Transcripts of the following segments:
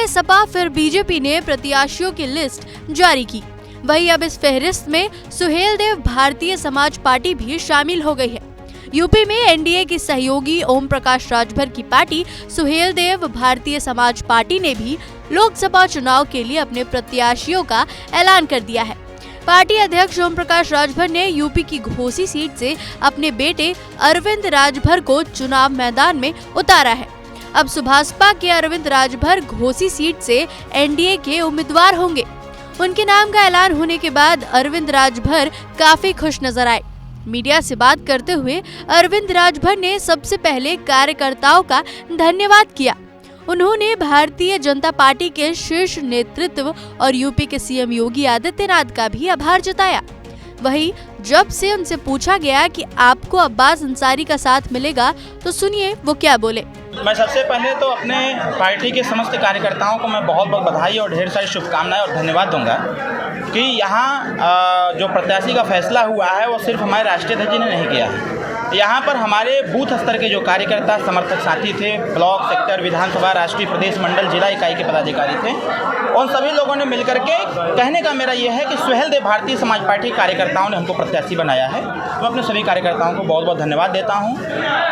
पहले सपा फिर बीजेपी ने प्रत्याशियों की लिस्ट जारी की। वहीं अब इस फहरिस्त में सुहेलदेव भारतीय समाज पार्टी भी शामिल हो गई है। यूपी में एनडीए की सहयोगी ओम प्रकाश राजभर की पार्टी सुहेलदेव भारतीय समाज पार्टी ने भी लोकसभा चुनाव के लिए अपने प्रत्याशियों का ऐलान कर दिया है। पार्टी अध्यक्ष ओम प्रकाश राजभर ने यूपी की घोसी सीट से अपने बेटे अरविंद राजभर को चुनाव मैदान में उतारा है। अब सुभाषपा के अरविंद राजभर घोसी सीट से एनडीए के उम्मीदवार होंगे। उनके नाम का ऐलान होने के बाद अरविंद राजभर काफी खुश नजर आए। मीडिया से बात करते हुए अरविंद राजभर ने सबसे पहले कार्यकर्ताओं का धन्यवाद किया। उन्होंने भारतीय जनता पार्टी के शीर्ष नेतृत्व और यूपी के सीएम योगी आदित्यनाथ का भी आभार जताया। वहीं जब से उनसे पूछा गया कि आपको अब्बास अंसारी का साथ मिलेगा, तो सुनिए वो क्या बोले। मैं सबसे पहले तो अपने पार्टी के समस्त कार्यकर्ताओं को मैं बहुत बहुत बधाई और ढेर सारी शुभकामनाएं और धन्यवाद दूंगा कि यहाँ जो प्रत्याशी का फैसला हुआ है वो सिर्फ हमारे राष्ट्रीय अध्यक्ष जी ने नहीं किया है। यहाँ पर हमारे बूथ स्तर के जो कार्यकर्ता समर्थक साथी थे, ब्लॉक, सेक्टर, विधानसभा, राष्ट्रीय, प्रदेश, मंडल, जिला इकाई के पदाधिकारी थे, उन सभी लोगों ने मिलकर के कहने का मेरा ये है कि सुहेलदेव भारतीय समाज पार्टी कार्यकर्ताओं ने हमको प्रत्याशी बनाया है। मैं अपने सभी कार्यकर्ताओं को बहुत बहुत धन्यवाद देता हूँ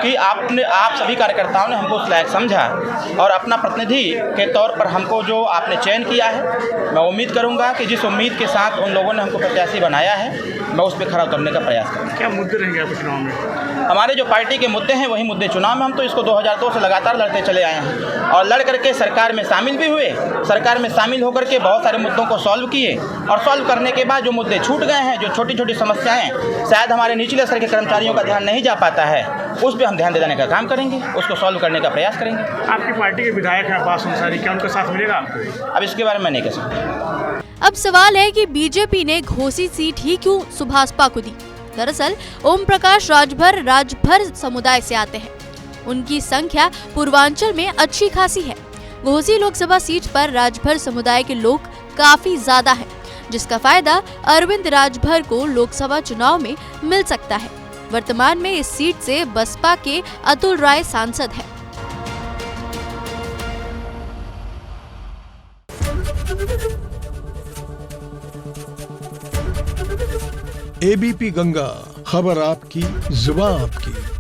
कि आप सभी कार्यकर्ताओं ने हमको उस लायक समझा और अपना प्रतिनिधि के तौर पर हमको जो आपने चयन किया है, मैं उम्मीद करूँगा कि जिस उम्मीद के साथ उन लोगों ने हमको प्रत्याशी बनाया है, मैं उस पर खरा उतरने का प्रयास करूँगा। क्या मुद्दे रहेंगे आपके चुनाव में? हमारे जो पार्टी के मुद्दे हैं वही मुद्दे चुनाव में हम तो इसको 2002 से लगातार लड़ते चले आए हैं और लड़ करके सरकार में शामिल भी हुए। सरकार में शामिल होकर के बहुत सारे मुद्दों को सॉल्व किए और सॉल्व करने के बाद जो मुद्दे छूट गए हैं, जो छोटी छोटी समस्याएं शायद हमारे निचले स्तर के कर्मचारियों का ध्यान नहीं जा पाता है, उस पर हम ध्यान देने का काम करेंगे, उसको सॉल्व करने का प्रयास करेंगे। आपकी पार्टी के विधायक हैं अब्बास अंसारी, क्या उनका साथ मिलेगा आपको? अब इसके बारे में नहीं कह सकता। अब सवाल है कि बीजेपी ने घोसी सीट ही क्यों सुभाषपा को दी। दरअसल ओम प्रकाश राजभर समुदाय से आते हैं। उनकी संख्या पूर्वांचल में अच्छी खासी है। घोसी लोकसभा सीट पर राजभर समुदाय के लोग काफी ज्यादा हैं, जिसका फायदा अरविंद राजभर को लोकसभा चुनाव में मिल सकता है। वर्तमान में इस सीट से बसपा के अतुल राय सांसद हैं। एबीपी गंगा, खबर आपकी, जुबान आपकी।